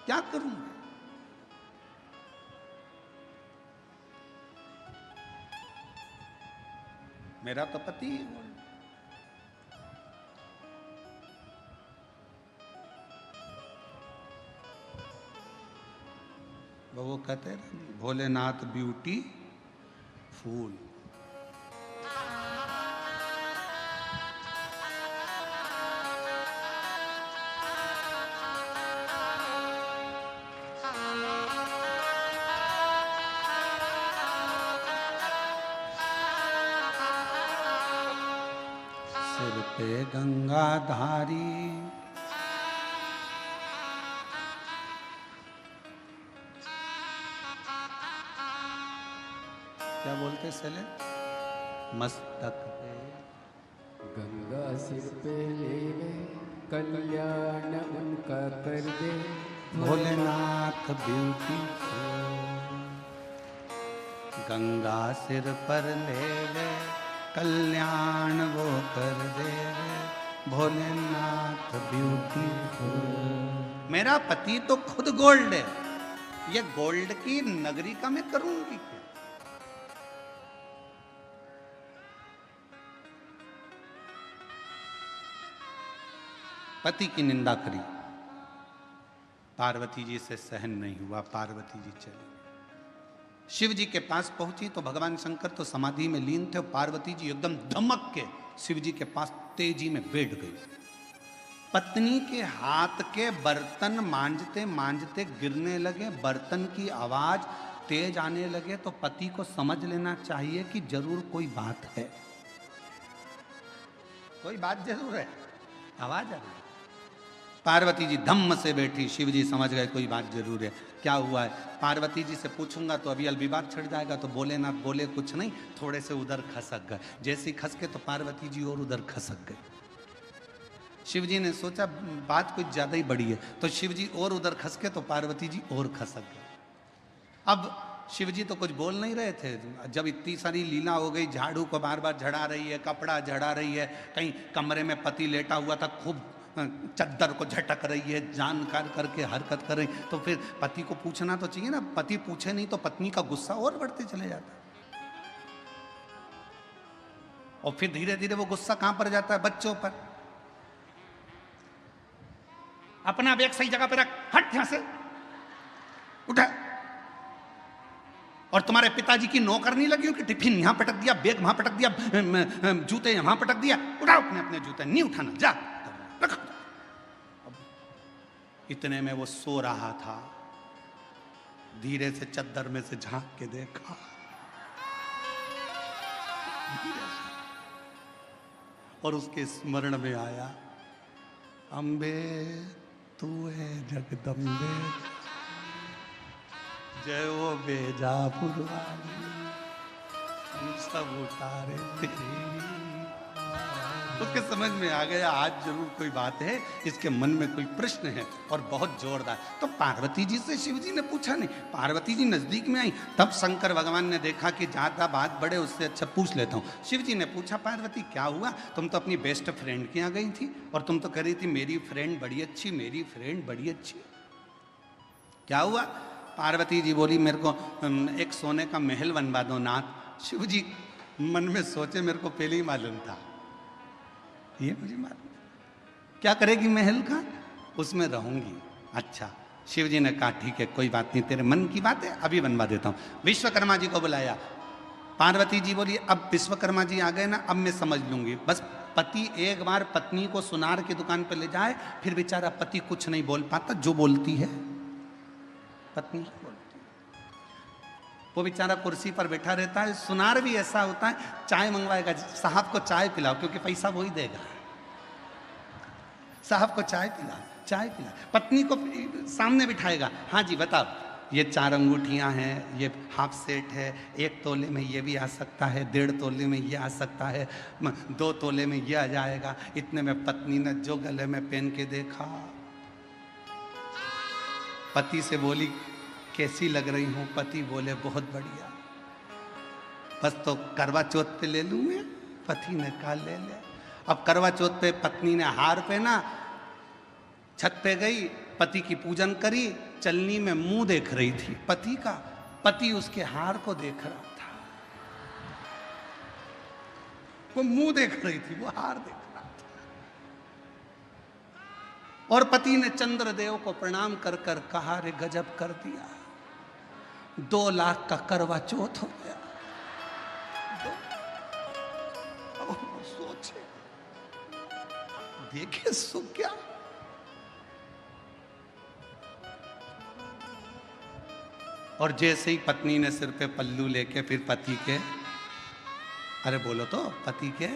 क्या करूं? मेरा तो पति ही गोल्ड। वो कहते हैं भोलेनाथ ब्यूटी फूल। सिर पे गंगाधारी, क्या बोलते सले, मस्तक पे गंगा सिर पे लेवे, कल्याण उनका कर दे भोलेनाथ ब्यूटी। गंगा सिर पर लेवे, कल्याण वो कर देवे, भोलेनाथ ब्यूटीफुल। मेरा पति तो खुद गोल्ड है, ये गोल्ड की नगरी का मैं करूंगी क्या? पति की निंदा करी, पार्वती जी से सहन नहीं हुआ, पार्वती जी चली। शिव जी के पास पहुंची तो भगवान शंकर तो समाधि में लीन थे, पार्वती जी एकदम धमक के शिव जी के पास तेजी में बैठ गई। पत्नी के हाथ के बर्तन मांजते मांजते गिरने लगे, बर्तन की आवाज तेज आने लगे तो पति को समझ लेना चाहिए कि जरूर कोई बात है, कोई बात जरूर है, आवाज आ रही। पार्वती जी धम्म से बैठी, शिव जी समझ गए कोई बात जरूर है। क्या हुआ है? पार्वती जी से पूछूंगा तो अभी अलविवाद छिड़ जाएगा, तो बोले ना बोले कुछ नहीं, थोड़े से उधर खसक गए। जैसे ही खस के तो पार्वती जी और उधर खसक गए। शिव जी ने सोचा बात कुछ ज्यादा ही बड़ी है, तो शिव जी और उधर खस के तो पार्वती जी और खसक गए। अब शिव जी तो कुछ बोल नहीं रहे थे, जब इतनी सारी लीला हो गई, झाड़ू को बार बार झड़ा रही है, कपड़ा झड़ा रही है, कहीं कमरे में पति लेटा हुआ था, खूब चद्दर को झटक रही है, जानकार करके हरकत कर रही, तो फिर पति को पूछना तो चाहिए ना। पति पूछे नहीं तो पत्नी का गुस्सा और बढ़ते चले जाता, और फिर धीरे धीरे वो गुस्सा कहां पर जाता है? बच्चों पर। अपना बैग सही जगह पर रख, हट यहां से, उठा। और तुम्हारे पिताजी की नौकर नहीं लगी हो कि टिफिन यहां पटक दिया, बैग वहां पटक दिया, जूते यहां पटक दिया? उठाओ अपने अपने जूते, नहीं उठाना, जा रखो। अब इतने में वो सो रहा था, धीरे से चद्दर में से झांक के देखा, और उसके स्मरण में आया, अम्बे तू है जगदम्बे, जय वो बेजापुर वाली, हम सब उतारे तेरी। उसके समझ में आ गया आज जरूर कोई बात है, इसके मन में कोई प्रश्न है, और बहुत जोरदार। तो पार्वती जी से शिव जी ने पूछा नहीं, पार्वती जी नजदीक में आई, तब शंकर भगवान ने देखा कि ज्यादा बात बढ़े उससे अच्छा पूछ लेता हूँ। शिव जी ने पूछा, पार्वती क्या हुआ? तुम तो अपनी बेस्ट फ्रेंड के यहाँ गई थी और तुम तो कह रही थी मेरी फ्रेंड बड़ी अच्छी, मेरी फ्रेंड बड़ी अच्छी, क्या हुआ? पार्वती जी बोली, मेरे को एक सोने का महल बनवा दो नाथ। शिव जी मन में सोचे, मेरे को पहले ही मालूम था, ये मुझे मालूम, क्या करेगी महल का? उसमें रहूंगी, अच्छा, शिव जी ने कहा ठीक है कोई बात नहीं, तेरे मन की बात है, अभी बनवा देता हूं। विश्वकर्मा जी को बुलाया। पार्वती जी बोली अब विश्वकर्मा जी आ गए ना, अब मैं समझ लूंगी। बस पति एक बार पत्नी को सुनार की दुकान पर ले जाए, फिर बेचारा पति कुछ नहीं बोल पाता, जो बोलती है पत्नी बोलती है। वो बेचारा कुर्सी पर बैठा रहता है। सुनार भी ऐसा होता है, चाय मंगवाएगा, साहब को चाय पिलाओ, क्योंकि पैसा वही देगा, साहब को चाय पिला, चाय पिला। पत्नी को सामने बिठाएगा, हाँ जी बताओ, ये 4 अंगूठियां हैं, ये हाफ सेट है, 1 तोले में ये भी आ सकता है, 1.5 तोले में ये आ सकता है, 2 तोले में ये आ जाएगा। इतने में पत्नी ने जो गले में पहन के देखा, पति से बोली कैसी लग रही हूं? पति बोले बहुत बढ़िया। बस तो करवा चौथ पे ले लूं मैं? पति ने कहा ले ले। अब करवा चौथ पे पत्नी ने हार पहना, छत पे गई, पति की पूजन करी, चलनी में मुंह देख रही थी पति का, पति उसके हार को देख रहा था। वो मुंह देख रही थी, वो हार देख रहा था। और पति ने चंद्रदेव को प्रणाम कर कर कहा, रे गजब कर दिया, 2 लाख का करवा चौथ हो गया। सोचे, देखे सुख क्या। और जैसे ही पत्नी ने सिर पे पल्लू लेके फिर पति के, अरे बोलो तो, पति के,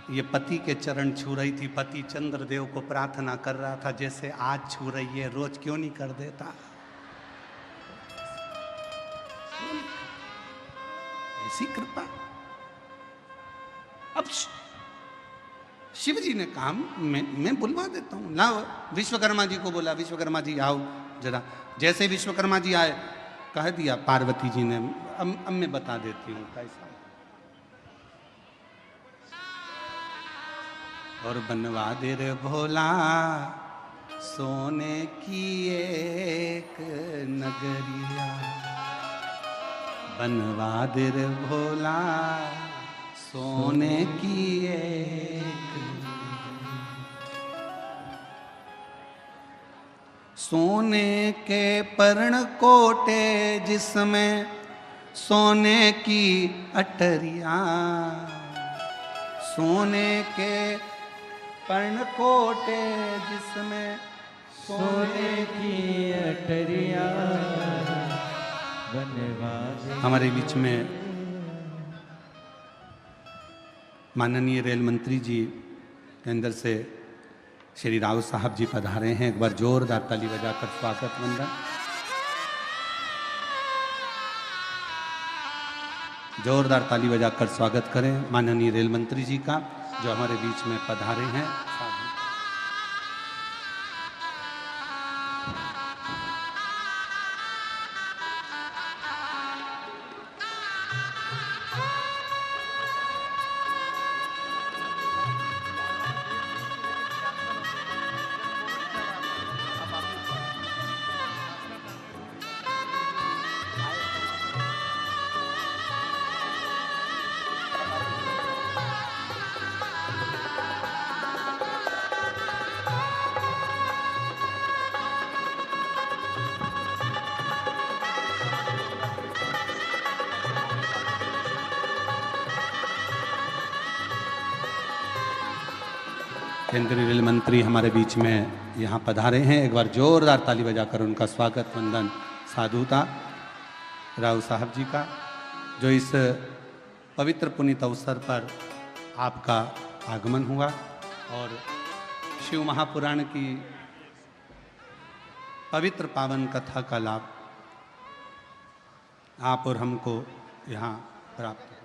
ये पति के चरण छू रही थी। पति चंद्रदेव को प्रार्थना कर रहा था, जैसे आज छू रही है, रोज क्यों नहीं कर देता। ऐसी कृपा। अब शिव जी ने कहा मैं बुलवा देता हूं, लाओ। विश्वकर्मा जी को बोला, विश्वकर्मा जी आओ जरा। जैसे विश्वकर्मा जी आए, कह दिया पार्वती जी ने, अब मैं बता देती हूँ कैसा। और बनवा दे रे भोला सोने की एक नगरिया, बनवा दे रे भोला सोने की एक, सोने के पर्ण कोटे जिसमें सोने की अटरिया, सोने के पर्ण कोटे जिसमें सोने की अटरिया, बनवा दे। हमारे बीच में माननीय रेल मंत्री जी के अंदर से श्री राव साहब जी पधारे हैं। एक बार जोरदार ताली बजाकर स्वागत वंदन, जोरदार ताली बजाकर स्वागत करें माननीय रेल मंत्री जी का, जो हमारे बीच में पधारे हैं। केंद्रीय रेल मंत्री हमारे बीच में यहाँ पधारे हैं। एक बार जोरदार ताली बजाकर उनका स्वागत वंदन साधुता राव साहब जी का, जो इस पवित्र पुनीत अवसर पर आपका आगमन हुआ और शिव महापुराण की पवित्र पावन कथा का लाभ आप और हमको यहाँ प्राप्त हुआ।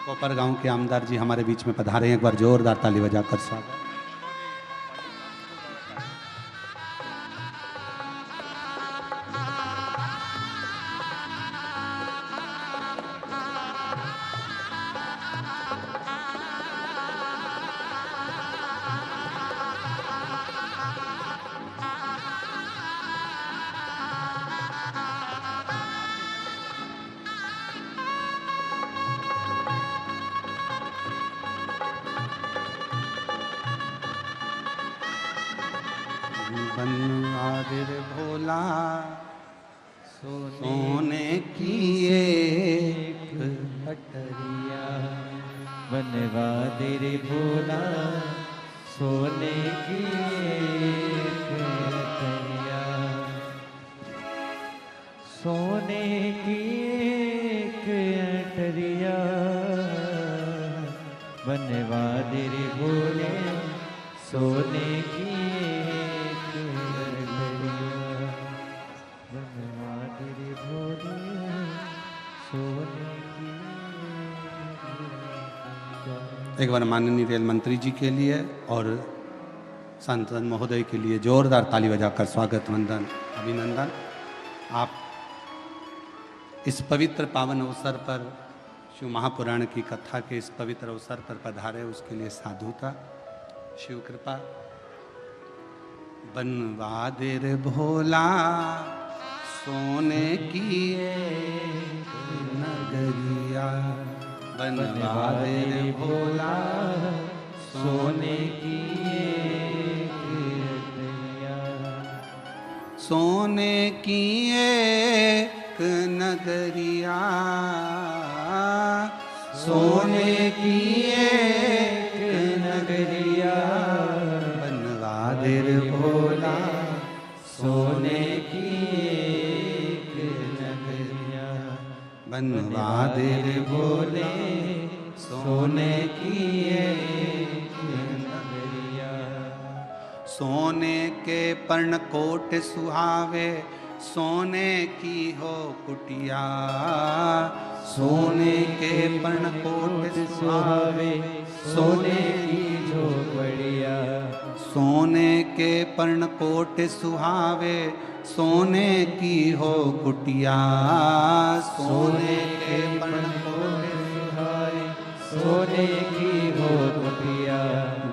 कोपर गांव के आमदार जी हमारे बीच में पधारे हैं। एक बार जोरदार ताली बजाकर स्वागत। बनवा दे रे भोला सोने की एक अटरिया बनवा दे रे भोला सोने की एक अटरिया सोने की एक अटरिया बनवा दे रे भोले सोने की एक अटरिया बनवा दे रे भोले सोने की एक बार माननीय रेल मंत्री जी के लिए और सांसद महोदय के लिए जोरदार ताली बजाकर स्वागत वंदन अभिनंदन। आप इस पवित्र पावन अवसर पर शिव महापुराण की कथा के इस पवित्र अवसर पर पधारे, उसके लिए साधुता शिव कृपा। बनवा दे रे भोला सोने की एक नगरिया बनवा दे रे भोला सोने की एक अटरिया सोने की एक नगरिया सोने की एक नगरिया बनवा दे रे भोला सोने की एक नगरिया बनवा दे रे भोले सोने की एक नगरिया सोने के पर्णकोट सुहावे सोने की हो कुटिया सोने के पर्णकोट सुहावे सोने की झोपड़िया सोने के पर्णकोट सुहावे सोने की हो कुटिया सोने के पर्णकोट सुहावे सोने की हो कुटिया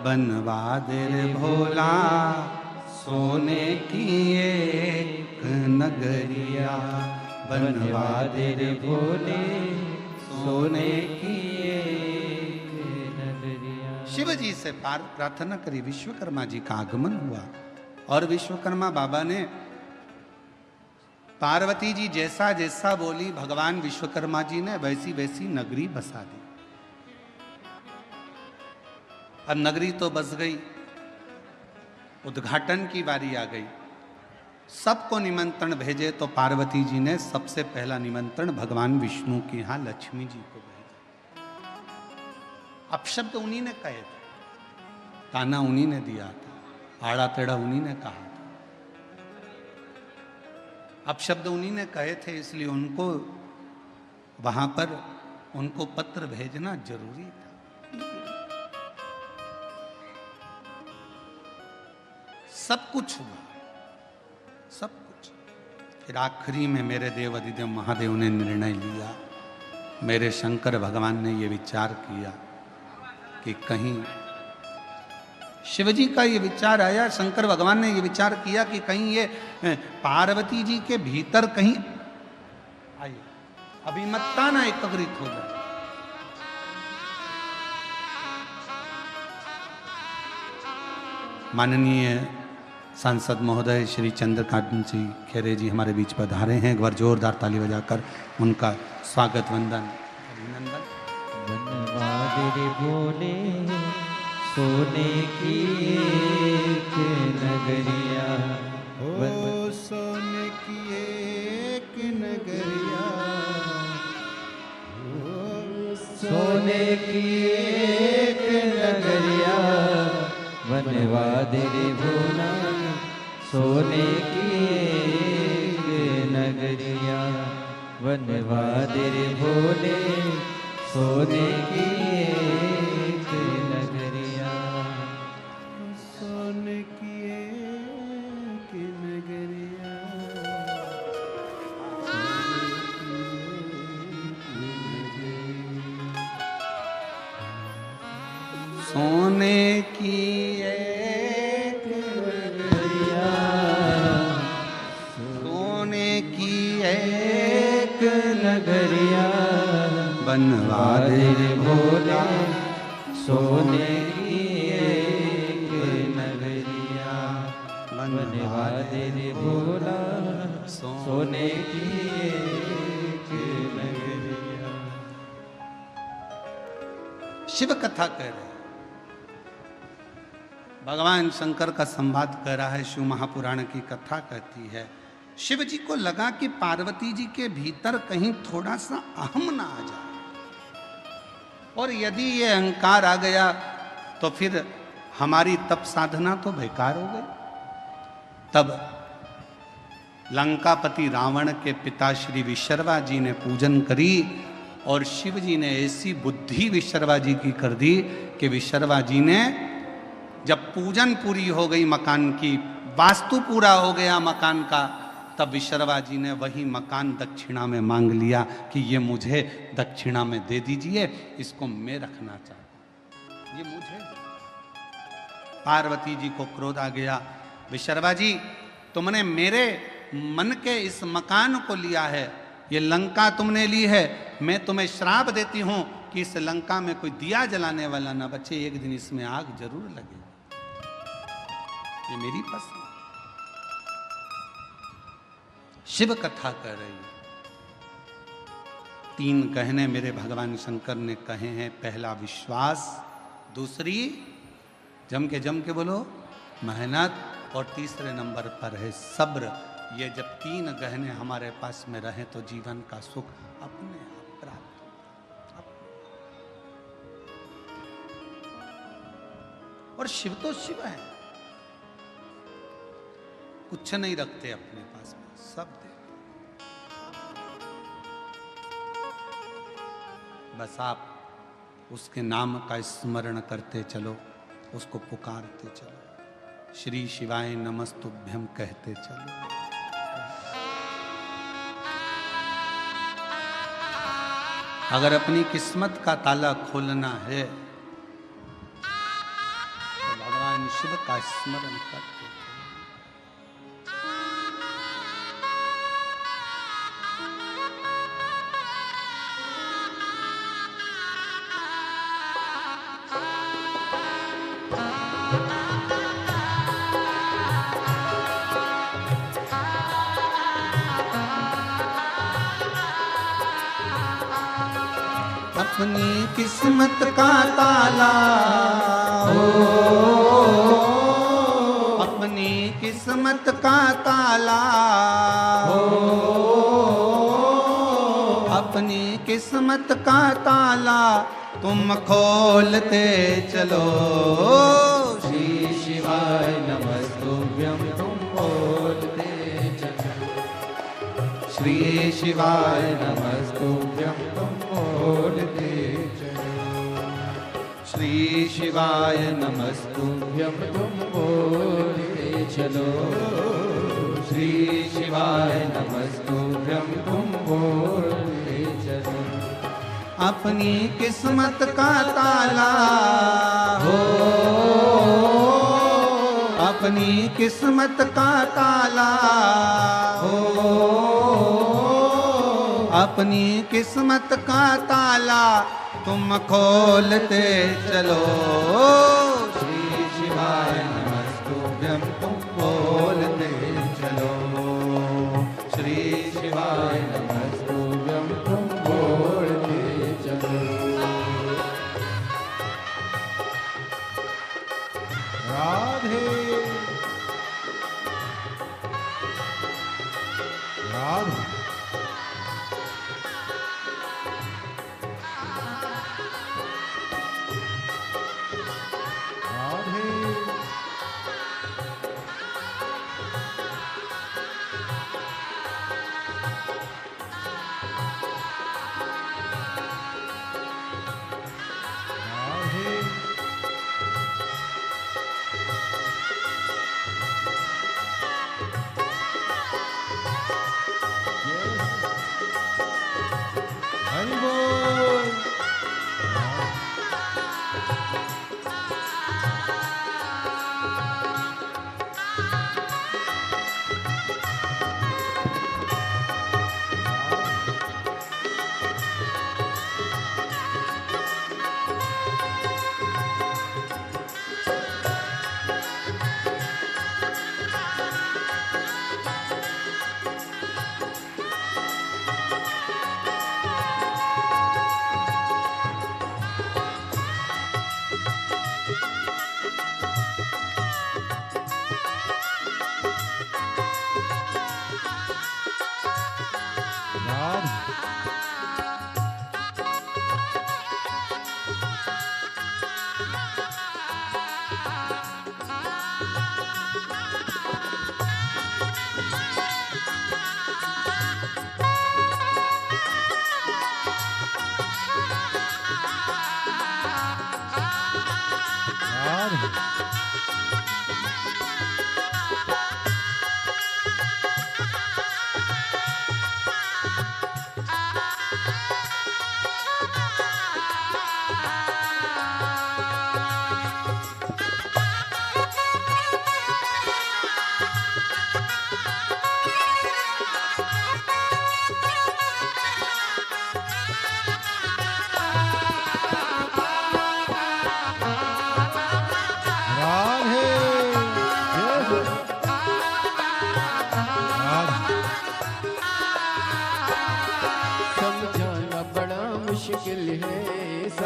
बनवा दे रे भोला सोने की एक नगरिया बनवा दे रे भोले सोने की एक नगरिया। शिव जी से प्रार्थना करी, विश्वकर्मा जी का आगमन हुआ और विश्वकर्मा बाबा ने पार्वती जी जैसा जैसा बोली भगवान विश्वकर्मा जी ने वैसी वैसी नगरी बसा दी। अब नगरी तो बस गई, उद्घाटन की बारी आ गई। सबको निमंत्रण भेजे तो पार्वती जी ने सबसे पहला निमंत्रण भगवान विष्णु के यहाँ लक्ष्मी जी को भेजा। अपशब्द उन्हीं ने कहे थे, ताना उन्हीं ने दिया था, आड़ा टेढ़ा उन्हीं ने कहा था, अपशब्द उन्हीं ने कहे थे, इसलिए उनको वहां पर उनको पत्र भेजना जरूरी था। सब कुछ हुआ, सब कुछ। फिर आखिरी में मेरे देव अधिदेव महादेव ने निर्णय लिया, मेरे शंकर भगवान ने ये विचार किया कि कहीं शिवजी का ये विचार आया, शंकर भगवान ने ये विचार किया कि कहीं ये पार्वती जी के भीतर कहीं आई अभिमत्ता ना एकत्रित हो जाए। माननीय सांसद महोदय श्री चंद्रकांत सिंह खेरे जी हमारे बीच पधारे हैं, एक बार जोरदार ताली बजाकर उनका स्वागत वंदन अभिनंदन। बनवा दे रे भोले सोने की एक नगरिया सोने की एक नगरिया सोने की एक नगरिया बनवा दे रे भोला सोने की एक नगरिया बनवा दे रे भोले सोने की एक नगरिया सोने की एक नगरिया सोने की एक नगरिया सोने की एक नगरिया बनवा दे रे भोला सोने की एक नगरिया बनवा बनवादे रे भोला सोने की एक नगरिया। शिव कथा कह रहे हैं, भगवान शंकर का संवाद कर रहा है। शिव महापुराण की कथा कहती है, शिव जी को लगा कि पार्वती जी के भीतर कहीं थोड़ा सा अहम ना आ जाए, और यदि ये अहंकार आ गया तो फिर हमारी तप साधना तो बेकार हो गई। तब लंकापति रावण के पिता श्री विशर्वा जी ने पूजन करी, और शिव जी ने ऐसी बुद्धि विशर्वा जी की कर दी कि विशर्वा जी ने जब पूजन पूरी हो गई, मकान की वास्तु पूरा हो गया मकान का, तब विशर्वा जी ने वही मकान दक्षिणा में मांग लिया कि ये मुझे दक्षिणा में दे दीजिए, इसको मैं रखना चाहता हूं, ये मुझे दे। पार्वती जी को क्रोध आ गया, विशर्वा जी तुमने मेरे मन के इस मकान को लिया है, ये लंका तुमने ली है, मैं तुम्हें श्राप देती हूं कि इस लंका में कोई दिया जलाने वाला ना बचे, एक दिन इसमें आग जरूर लगे, ये मेरी पसंद। शिव कथा कर रही है। 3 कहने मेरे भगवान शंकर ने कहे हैं। पहला विश्वास, दूसरी जम के बोलो मेहनत, और तीसरे नंबर पर है सब्र। ये जब 3 गहने हमारे पास में रहे तो जीवन का सुख अपने आप प्राप्त होगा। और शिव तो शिव है, कुछ नहीं रखते अपने पास में, सब देते। बस आप उसके नाम का स्मरण करते चलो, उसको पुकारते चलो, श्री शिवाय नमस्तुभ्यम कहते चलो। अगर अपनी किस्मत का ताला खोलना है तो भगवान शिव का स्मरण करते। अपनी किस्मत का ताला हो, अपनी किस्मत का ताला हो, अपनी किस्मत का ताला तुम खोलते चलो। श्री शिवाय नमस्तुभ्यं तुम बोलते चलो, श्री शिवाय नमस्तुभ्यं तुम बोलते चलो, श्री शिवाय नमस्तुभ्यं तुम बोलते चलो, श्री शिवाय नमस्तुभ्यं तुम बोलते चलो। अपनी किस्मत का ताला हो, अपनी किस्मत का ताला हो, अपनी किस्मत का ताला तुम खोलते चलो। श्री शिवाय नमस्तुभ्यं तुम बोलते चलो, श्री शिवाय नमस्तुभ्यं तुम बोलते चलो। राधे राधे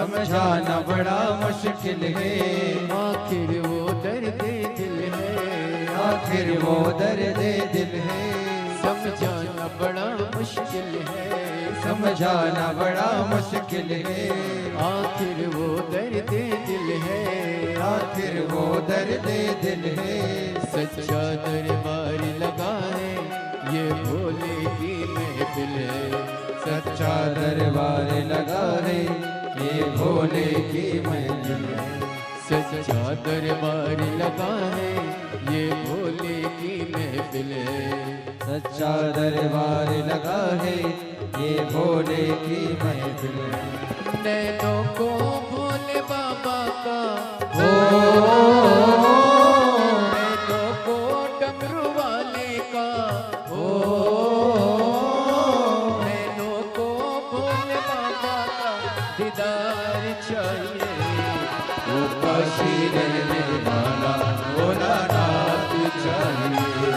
समझाना बड़ा मुश्किल है, आखिर वो दर्द दिल है, आखिर वो दर्द दिल है, समझाना बड़ा मुश्किल है, समझाना बड़ा मुश्किल है, आखिर वो दर्द दिल है, आखिर वो दर्द दिल है। सच्चा दरबार लगा है ये भोले की महफिल है, सच्चा दरबार लगा है ये भोले की महफिल है, सच्चा दरबार लगा है ये भोले की महफिल है, सच्चा दरबार लगा है ये भोले की महफिल है। नैनों को भोले बाबा का ओ नैनों को डमरू वाले का ओ नैनों को भोले बाबा का दीदार चाहिए, वो काशी रहने वाला भोलानाथ चाहिए,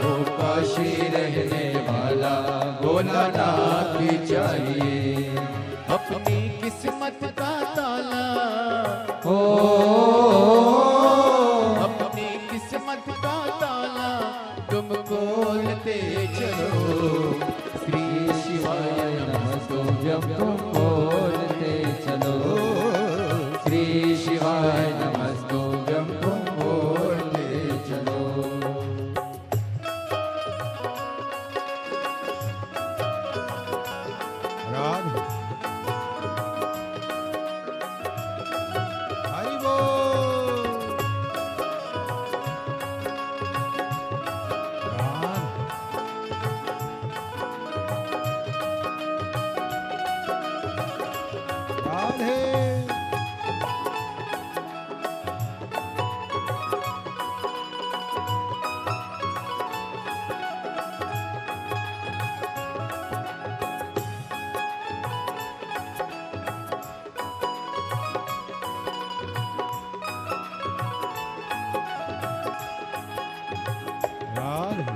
वो काशी रहने वाला भोलानाथ चाहिए। अपनी किस्मत का ताला ओ अपनी किस्मत का ताला तुम खोलते चलो, श्री शिवाय जब तुम बोलते चलो, श्री शिवाय नमस्तुभ्यं तुम बोलते चलो। राधे हरि बोल। राधे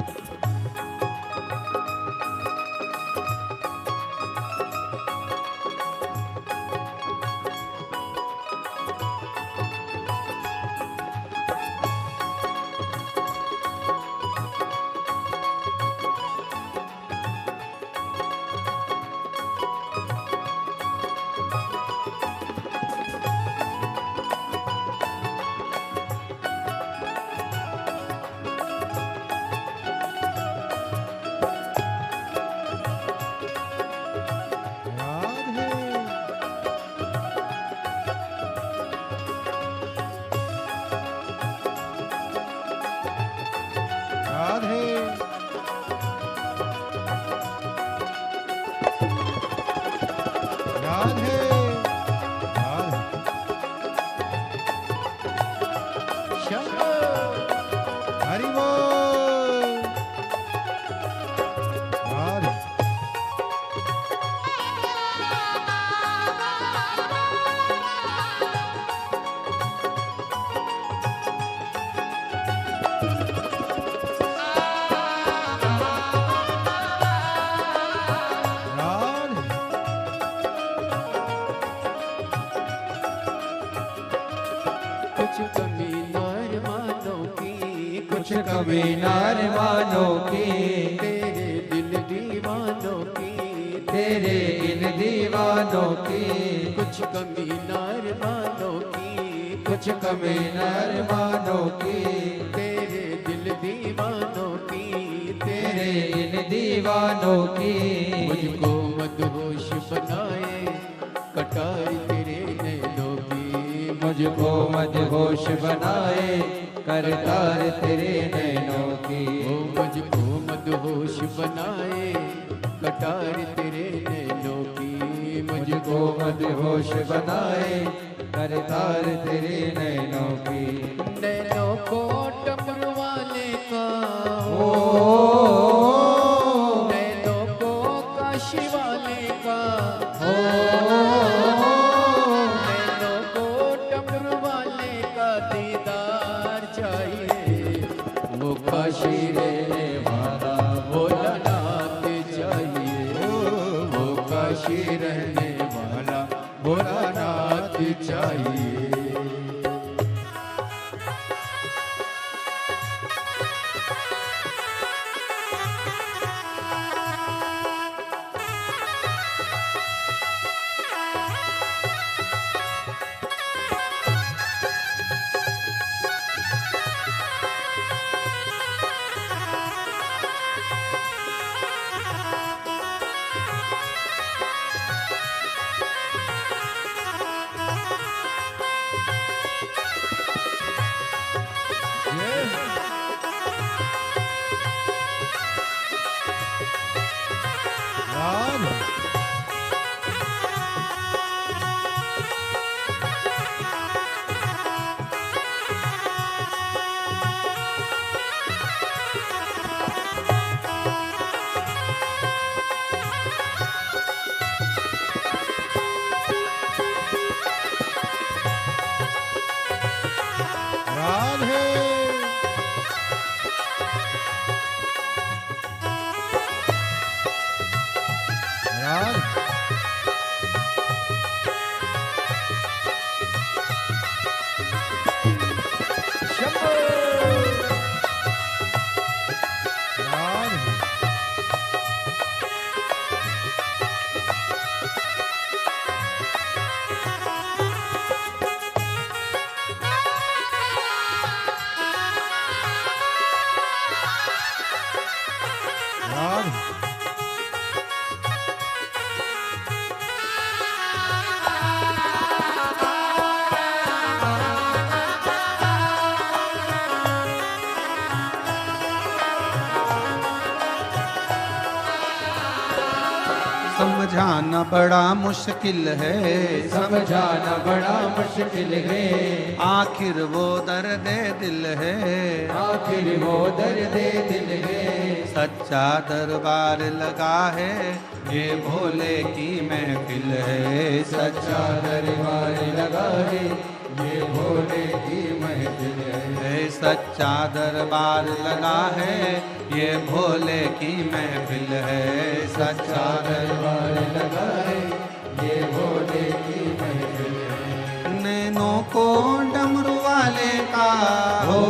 राधे राधे राधे राधे हरि बोल। राधे राधे कुछ कमी नार मानो की, कुछ कभी नार मानो की, तेरे दिल दीवानों की, तेरे इन दीवानों की, कुछ कमी नार मानो की, कुछ कभी नार मानो की, तेरे दिल दीवानों की, तेरे इन दीवानों की। मुझको मदहोश बनाए कटार तेरे नैनों की, मुझको मदहोश बनाए करतार तेरे नैनों की, ओ मुझको मदहोश बनाए कटार तेरे नैनों की, मुझको मदहोश बनाए करतार तेरे नैनों की। नैनों को डमरू वाले का ओ नैनों को काशी वाले का ओ नैनों को डमरू वाले का दीदार चाहिए, वो काशी रहने वाला भोलानाथ चाहिए, वो काशी रहने वाला भोलानाथ समझाना बड़ा मुश्किल है, समझाना बड़ा मुश्किल है, आखिर वो दर्द दिल है, आखिर वो दर्द दिल है। सच्चा दरबार लगा है, ये भोले की महफिल है, सच्चा दरबार लगा है, ये भोले की महफिल है। सच्चा दरबार लगा है, ये भोले की महफिल है, सच्चा दरबार लगा है, ये भोले की महफिल है। नैनों को डमरू वाले का हो,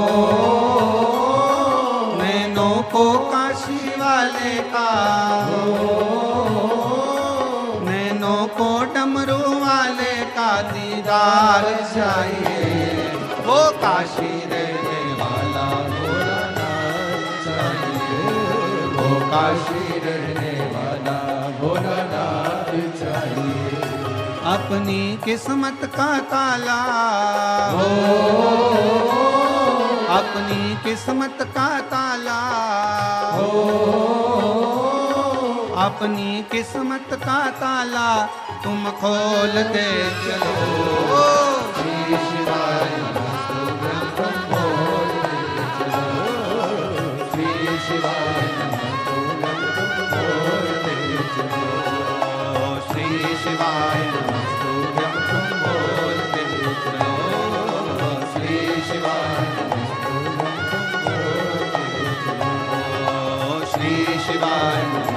नैनों को काशी वाले का नैनों को डमरू वाले का दीदार चाहिए, वो काशी रहने वाला भोलानाथ चाहिए, वो काशी रहने वाला भोलानाथ चाहिए। अपनी किस्मत का ताला हो, अपनी किस्मत का ताला हो, अपनी किस्मत का ताला तुम खोल दे चलो, श्री शिवाय नमस्तुभ्यं बोल दे चलो, श्री शिवाय नमस्तुभ्यं बोल दे चलो, श्री शिवाय नमस्तुभ्यं तुम बोल दे चलो, श्री शिवाय नमस्तुभ्यं बोल दे चलो, श्री शिवाय